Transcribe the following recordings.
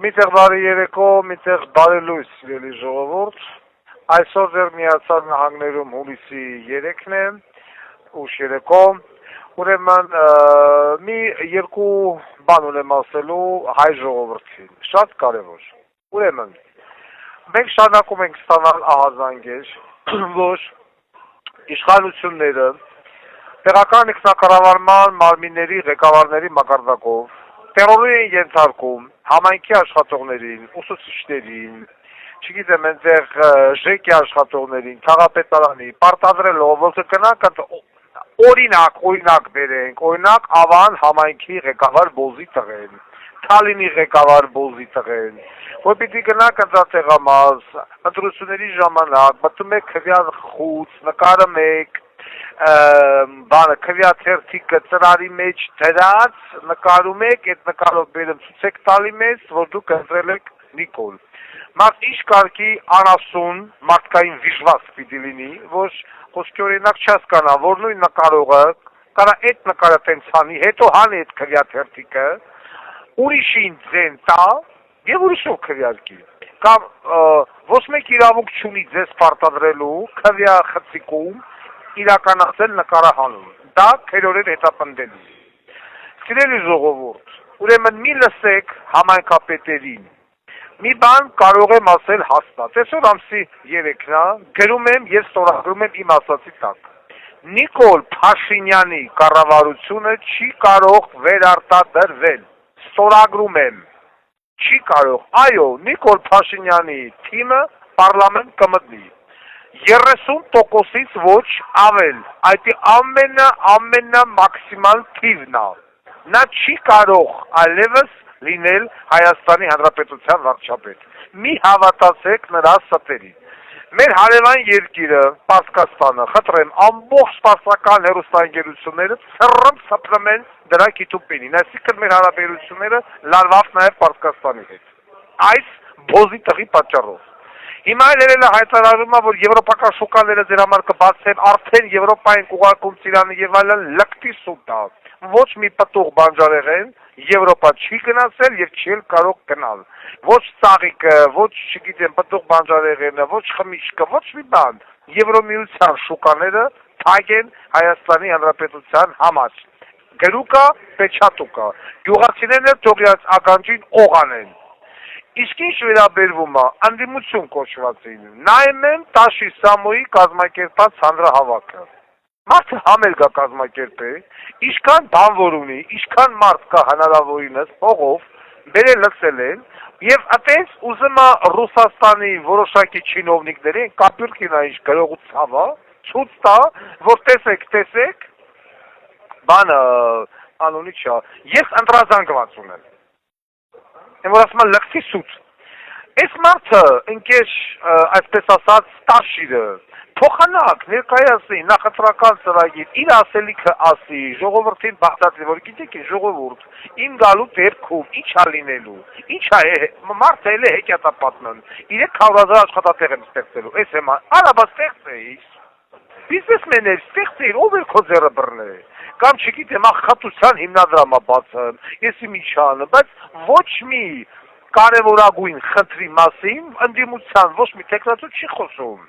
Միտեղ բարի երեկո, միտեղ բարի լույս, սիրելի ժողովուրդ, այսօր դեռ Միացյալ Նահանգներում հուլիսի 3-ն է, ուշ երեկո, ուրեմն մի երկու բան ունեմ ասելու հայ ժողովրդին, շատ կարևոր, ուրեմն, մենք շարունակում ենք ստանալ ահազանգեր, որ իշխանությունները տեղական ինքնակառավարման մարմինների ղեկավարների մակարդակով տերորի են ենթարկում համայնքի աշխատողներին, ուսուցիչներին, չգիտեմ այնտեղ ԺԿ աշխատողներին, քաղաքապետարանի, պարտադրելով, որ կգնանք օրինակ բերենք, օրինակ Ավան համայնքի ղեկավար Բոզի տղեն, Թալինի ղեկավար Բոզի տղեն, որ պիտի գնանք ընտրատեղամաս, ընտրությունների ժամանակ, մտնում եք քվյա խուց, նկարում եք, քվյա թերթիկը ծրարի մեջ դրած, նկարում եք, այդ նկարով բերում ցույց տալի մեզ, որ դուք ընտրել եք Նիկոլ։ Մարդ ինչ կարգի անասուն, մարդկային վիժված պիտի լինի, որ խոսքի օրինակ չհասկանա, որ նույն նկարողը կարա այդ նկարը տենց հանի, հետո հանի այդ քվյա թերթիկը, ուրիշին ձեն տա եւ ուրիշով քվյարկի։ Կամ ոչ մեկ իրավունք չունի ձեզ պարտադրելու քվյա խցիկում իրականացել նկարահանում, դա քերորեն հետապնդելու։ Սիրելի ժողովուրդ, ուրեմն մի լսեք համայնքապետերին, մի բան կարող եմ ասել հաստատ, այսօր ամսի 3-ն է, գրում եմ և ստորագրում եմ իմ ասացի տակ, Նիկոլ Փաշինյանի կառավարությունը չի կարող վերարտադրվել, ստորագրում եմ, չի կարող, այո, Նիկոլ Փաշինյանի թիմը պարլամենտ կմտնի, 30%-ից ոչ ավել, այդ ամենա մաքսիմալ թիվն է, նա չի կարող այլևս լինել Հայաստանի Հանրապետության վարչապետ, մի հավատացեք նրա ստերին, մեր հարևան երկիրը, Պարսկաստանը, խտրեմ, ամբողջ սպասական հեռուստաընկերությունները սպրում են դրա կիտուպինին, այսինքն մեր հարաբերությունները լարված նաև Պարսկաստանի հետ, այս Բոզի տղի պատճառով, հիմա էլ հայտարարում է, որ եվրոպական շուկաները ձեր համար կբացեն, արդեն Եվրոպային կուղարկում ծիրանը եւ այլն լկտի սուտ է, ոչ մի պտուղ բանջարեղեն Եվրոպա չի գնացել եւ չի կարող գնալ, ոչ ծաղիկը, ոչ չգիտեմ պտուղ բանջարեղենը, ոչ խմիչքը, ոչ մի բան, Եվրոմիության շուկաները թագ են Հայաստանի Հանրապետության համար, գրուկա, պեչատուկա, գյուղացիներն թողյաց ականջին օղանեն, իսկ ինչ վերաբերվում է անդիմություն կոչվածին, նայում եմ Տաշի Սամոյի կազմակերպած հանրահավաքը, մարդը համերգ է կազմակերպել, ինչքան բանվոր ունի, ինչքան մարդ կա հնարավորինս փողով, բերել լսել են, եւ այդպես ուզում է Ռուսաստանի որոշակի չինովնիկներին, կապյուրքին ինչ գրողու ցավա, ցույց տա, որ տեսեք, բանը անունի չա, ես ընտրազանգված ունեմ, որ ասում է լկտի սուտ, այս մարդը, ընկեր, այսպես ասած, Տաշիրը, փոխանակ, ներկայացնի, նախընտրական ծրագիր, իր ասելիքը ասի, ժողովրդին բացատրի, որ գիտեք ժողովուրդ, իմ գալու դեպքում, ինչ է լինելու, ինչ է, մարդը էլ է հեքիաթապատման, 300,000 աշխատատեղ եմ ստեղծելու, այս հիմա, արաբա ստեղծեիր, բիզնեսմեններ ստեղծեիր, ով էր քո ձեռը բռնել, կամ չգիտեմ, աղքատության հիմնադրամը բացեմ, ես իմ ինչ անեմ, բայց ոչ մի կարևորագույն խնդրի մասին ընդդիմության ոչ մի տեխնացու չի խոսում։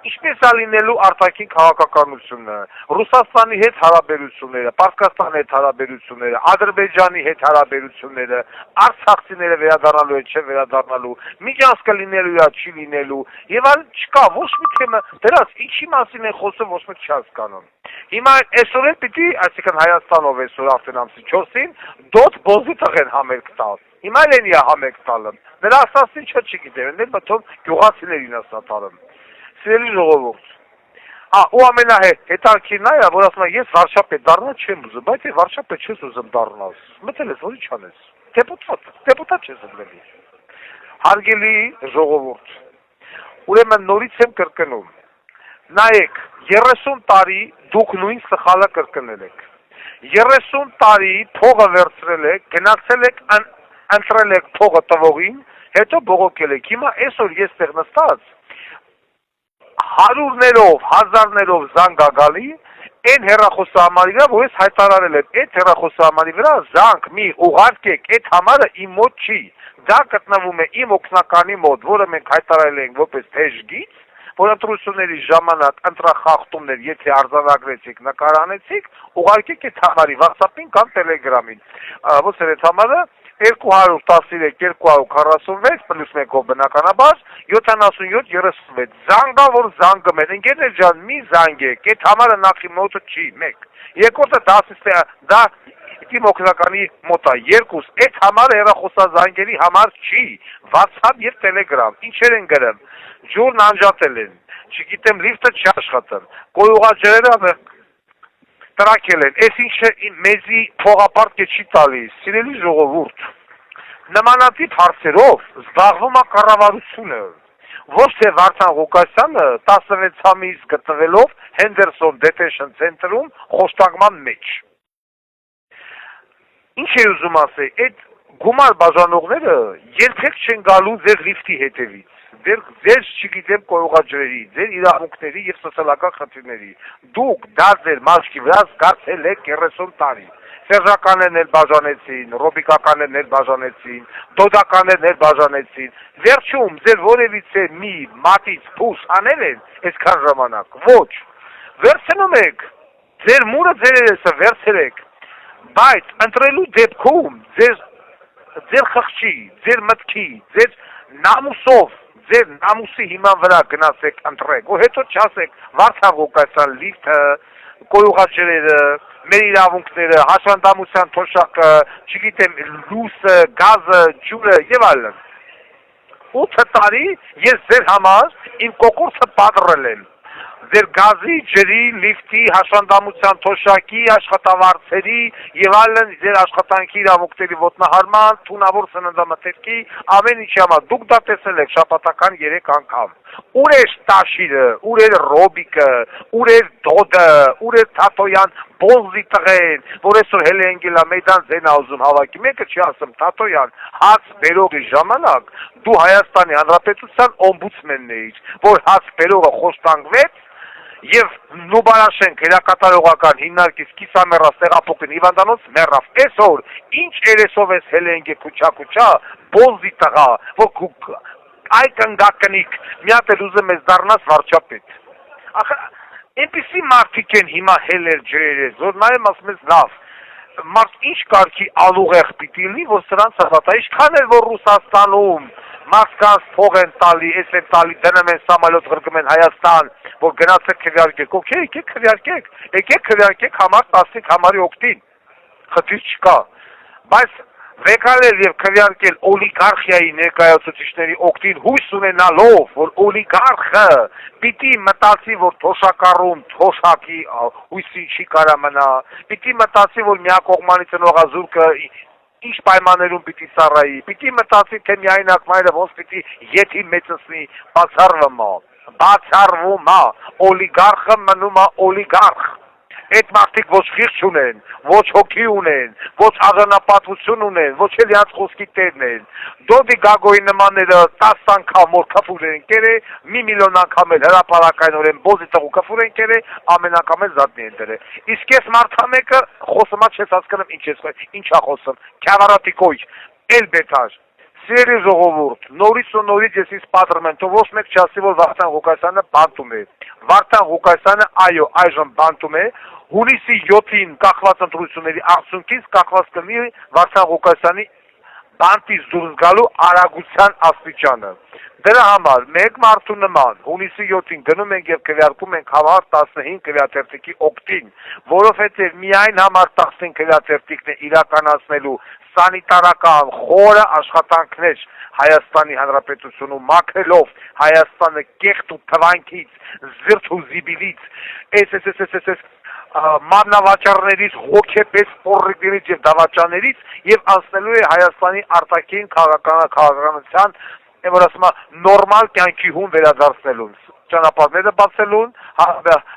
Ինչպես է լինելու արտաքին քաղաքականությունը, Ռուսաստանի հետ հարաբերությունները, Պարսկաստանի հետ հարաբերությունները, Ադրբեջանի հետ հարաբերությունները, արցախցիները վերադառնալու է, չէ վերադառնալու, միջանց կլինելու է, չի լինելու, եւ այլ չկա, ոչ մի թեմա, դրանց ինչի մասին են խոսում, ոչ մեկ չի հասկանում։ Հիմա այսօր էլ պիտի, այսինքն Հայաստանով այսօր արդեն ամսի 4-ին, դոտ Բոզի տղեն համերգ տալ։ Հիմա էլ է համերգ տալը։ Նրա ասածին չգիտեմ, ընդդեմ մտում գյուղացիներին ասատարում։ Սիրելի ժողովուրդ, ու ամենահետաքրքիրն է, որ ասում է, ես վարչապետ դառնալ չեմ ուզում, բայց վարչապետ չես ուզում դառնալ, մտել ես, որ ինչ անես, դեպուտատ չես ընտրելի։ Հարգելի ժողովուրդ, ուրեմն նորից եմ կրկնում, նայեք, 30 տարի դուք նույն սխալը կրկնել եք, 30 տարի փողը վերցրել եք, գնացել եք, ընտրել եք փողը տվողին, հետո բողոքել եք, հիմա այսօր ես տեղ նստած, հարյուրներով, հազարներով զանգ ա գալի, Այն հեռախոսահամարի վրա, որ ես հայտարարել եմ, այդ հեռախոսահամարի վրա զանգ մի ուղարկեք, այդ համարը իմ մոտ չի։ Դա գտնվում է իմ օգնականի մոտ, որը մենք հայտարարել ենք որպես թեժ գիծ, որ ընտրությունների ժամանակ ընտրախախտումներ, եթե արձանագրեցիք, նկարանեցիք, ուղարկեք այդ համարի WhatsApp-ին կամ Telegram-ին։ Ոնց է այդ համարը 213-246 պլյուս 1-ով բնականաբար 77-36 զանգա, որ զանգում են, ընկերներ ջան, մի զանգեք, այդ համարը նախի մոտը չի, մեկ, երկրորդը դա իմ օգնականի մոտ է, երկուս, այդ համարը հեռախոսազանգերի համար չի, WhatsApp եւ Telegram, ինչեր են գրում, ջուրն անջատել են, չգիտեմ, լիֆտը չի աշխատում, կոյուղաջրերը տրակել են, այս ինչը մեզի փողապարտ չի տալիս, սիրելի ժողովուրդ, նմանատիպ հարցերով զբաղվում է կառավարությունը, ոչ թե Վարդան Ղուկասյանը 16 ամիս գտնվելով Henderson Detention Center-ում խոստանգման մեջ։ Ինչ է ուզում ասել, այդ գումար բաժանողները երբեք չեն գալու ձեր լիֆտի հետևից, ձեր չգիտեմ կոյուղաջրերի, ձեր իրավունքների եւ սոցիալական խնդիրների։ Դուք դա ձեր մաշկի վրա զգացել եք 30 տարի։ Սերժականներն էլ բաժանեցին, ռոբիկականներն էլ բաժանեցին, դոդականներն էլ բաժանեցին։ Վերջում ձեր որևիցե մի մատից փուս անել են այսքան ժամանակ։ Ոչ։ Վերցնում եք, ձեր մուրը ձերերեսը վերցրեք, բայց ընտրելու դեպքում ձեր խղճի, ձեր մտքի, ձեր նամուսով, ձեր նամուսի հիման վրա գնացեք ընտրեք, ու հետո չասեք Վարդան Ղուկասյան լիֆտը, կոյուղաջրերը, մեր իրավունքները, հաշվանդամության թոշակը, չգիտեմ, լույսը, գազը, ջուրը եւ այլն։ 8 տարի ես ձեր համար իմ կոկորդը պատռել եմ։ Ձեր գազի, ջրի, լիֆտի, հաշվանդամության թոշակի, աշխատավարձերի եւ այլն ձեր աշխատանքի իրավունքների ոտնահարման, թունավոր սննդամթերքի, ամեն ինչի համար դուք դա տեսել եք շաբաթական 3 անգամ։ Ուր է Տաշիրը, ուր է Ռոբիկը, ուր է Դոդը, ուր է Թաթոյան բոզի տղեն, որ այսօր հել են գելա մեյդան ձենա ուզում հավաքի, մեկը չի ասում Թաթոյան, հաց բերողի ժամանակ դու Հայաստանի Հանրապետության օմբուդսմենն էիր, որ հաց բերողը խոստանգվեց եւ Նուբարաշենք հերակատարողական հիմնարկից կիսամեռած տեղափոխին հիվանդանոց մեռավ։ Այսօր ինչ երեսով ես հելենգե քուչա, բոզի տղա, որ այ կնգակնիկ, մի հատ էլ ուզում ես դառնաս վարչապետ։ Ախր այնպիսի մարդիկ են հիմա հելեր ջրերես, որ նայեմ ասում ես լավ, մարդ ինչ կարգի ալուղեղ պիտի լինի, որ սրանց հավատա, ինչքան էլ որ Ռուսաստանում մարդկանց փող են տալի, էս են տալի, դնում են սամալոտ ղրկում են Հայաստան, որ գնացեք քվեարկեք, օքեյ, եկեք քվեարկեք համար 15 համարի օգտին, խնդիր չկա, բայց վեկալել եւ քվեարկել օլիգարխիայի ներկայացուցիչների օգտին հույս ունենալով, որ օլիգարխը պիտի մտածի, որ թոշակառում թոշակի հույսին չի կարա մնա, պիտի մտածի, որ միակողմանի ծնողազուրկը ինչ պայմաններում պիտի ծառայի, պիտի մտածի, թե միայնակ մայրը ոնց պիտի եթի մեծացնի, բացառվում է, օլիգարխը մնում է օլիգարխ, այդ մարդիկ ոչ խիղճ ունեն, ոչ հոգի ունեն, ոչ ազանապատվություն ունեն, ոչ էլ իրանց խոսքի տերն են, Դոդի Գագոյի նմանները 10 անգամ որ քֆուր են կերել, 1 միլիոն անգամ էլ հրապարակայնորեն բոզի տղու քֆուր են կերել, ամեն անգամ էլ զատնի են դրել։ Իսկ ես մարդամեկը խոսումա չես հասկանում ինչա խոսում, քավարատի կոյ, էլ բետար։ Սիրելի ժողովուրդ, նորից ու նորից ես ինձ պատրում եմ, թող ոչ մեկ չասի, որ Վարդան Ղուկասյանը բանտում է։ Վարդան Ղուկասյանը այո, այժմ բանտում է, հունիսի 7-ին կախված ընտրությունների արդյունքից կախված կլինի Վարդան Ղուկասյանի բանտից դուրս գալու արագության աստիճանը։ Դրա համար մեկ մարդու նման հունիսի 7-ին գնում ենք եւ քվեարկում ենք համար 15 քվեաթերթիկի օգտին, որովհետեւ միայն համար 15 քվեաթերթիկն է իրականացնելու սանիտարական խորը աշխատանքներ Հայաստանի Հանրապետությունում մաքրելով Հայաստանը կեղտ ու թվանքից, զրթ ու զիբիլից, այս մաննավաճառներից, հոգեպես պորրիկներից եւ դավաճաներից եւ անցնելու է Հայաստանի արտաքին քաղաքականության, որ ասում է նորմալ կյանքի հուն վերադարձնելուն, ճանապարհները բացելուն,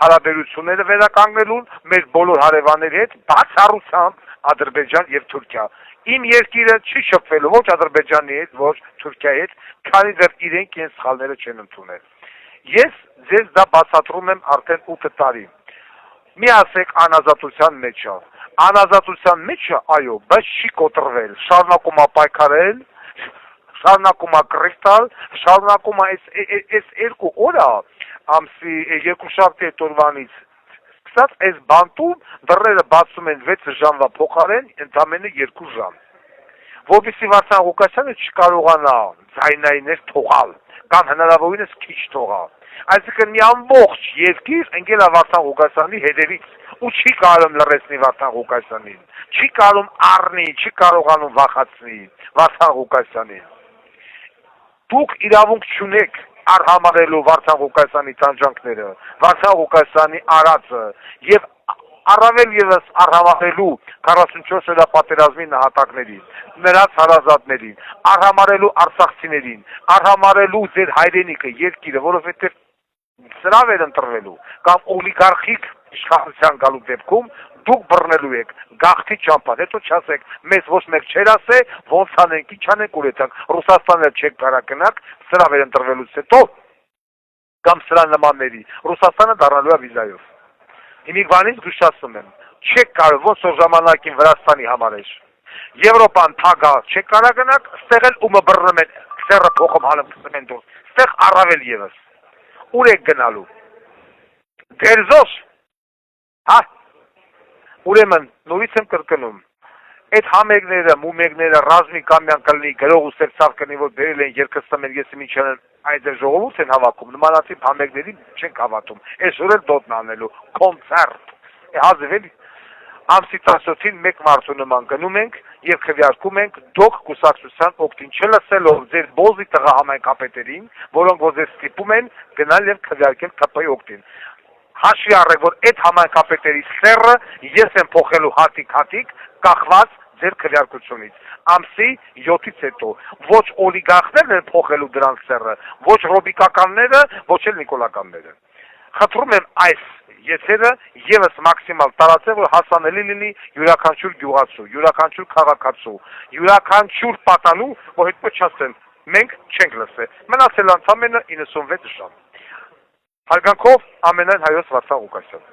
հարաբերությունները վերականգնելուն, մեր բոլոր հարևանների հետ, բացառությամբ Ադրբեջան եւ Թուրքիա։ Իմ երկիրը չի շփվելու ոչ Ադրբեջանի հետ, ոչ Թուրքիայի հետ, քանի դեռ իրենք իրենց սխալները չեն ընդունել։ Ես ձեզ դա բացատրում եմ արդեն 8 տարի։ Մի ասեք անազատության մեջ է։ Անազատության մեջ է, այո, բայց չի կոտրվել, շարունակում է պայքարել, շարունակում է կռիվ տալ, շարունակում է այս 2 օրը ամսի երկուշաբթի օրվանից սկսած այս բանտում դռները բացում են 6 ժամվա փոխարեն ընդամենը 2 ժամ, որպեսզի Վարդան Ղուկասյանը չկարողանա ձայնայիններ թողալ կամ հնարավորինս քիչ թողալ։ Այսինքն մի ամբողջ երկիր ընկել է Վարդան Ղուկասյանի հետևից ու չի կարող լռեցնի Վարդան Ղուկասյանին, չի կարող առնի, չի կարողանում վախացնի Վարդան Ղուկասյանին։ Դուք իրավունք չունեք արհամարելու Վարդան Ղուկասյանի տանջանքները, Վարդան Ղուկասյանի արածը եւ առավել եւս արհամարելու 44 օրյա պատերազմի նահատակներին, նրանց հարազատներին, արհամարելու արցախցիներին, արհամարելու ձեր հայրենիքը, երկիրը, որովհետեւ սրավ էր ընտրվելու կամ օլիգարխիկ իշխանության գալու դեպքում դուք բռնելու եք գաղթի ճամփան, հետո չասեք, մեզ ոչ մեկ չեր ասե, ոնց անենք, ինչ անենք, ուր եթանք, Ռուսաստանը չեք կարակնակ, սրավ էր ընտրվելուց հետո, կամ սրա նմանների, Ռուսաստանը դառնալու է վիզայով։ Հիմիկվանից զգուշացնում եմ, չեք կարող, ոնց որ ժամանակին Վրաստանի համար էր, Եվրոպան թագա չեք կարակնակ, ստեղ էլ ումը բռնում են, սերը փոխում հալում կսում են դուրս, ստեղ առավել եւս, ուր եք գնալու, դերզոս, հա, ուրեմն, նորից եմ կրկնում, այդ համերգները, մումերգները, ռազմի կամյան կլնի, գրող ու սերցավ կլնի, որ բերել են երկստամ են, եսի մինչ են այդ ժողովուրդ են հավաքում, նմանատիպ համերգներին չենք հավատում, այս որ էլ դոտն անելու, կոնցերտ, հազիվ էլի, ամսի 17-ին մեկ մարդու նման գնում ենք և քվեարկում ենք դոք կուսակցության օգտին, չլսելով ձեր բոզի տղա համայնքապետերին, որոնք որ ձեզ ստիպում են գնալ և քվեարկել ԿՊ-ի օգտին։ Հաշվի առեք, որ այդ համայնքապետերի սեռը ես եմ փոխելու հատիկ-հատիկ, կախված ձեր քվեարկությունից։ Ամսի 7-ից հետո ոչ օլիգարխներն են փոխելու դրանց սեռը, ոչ ռոբիկականները, ոչ էլ նիկոլականները։ Խնդրում եմ այս եթերը եւս մաքսիմալ տարածել, որ հասանելի լինի յուրաքանչյուր գյուղացու, յուրաքանչյուր քաղաքացու, յուրաքանչյուր պատանու, որ հետո չասեն, մենք չենք լսել։ Մնացել ընդամենը 96 ժամ։ Հարգանքով ամենայն հայոց Վարդան Ղուկասյան։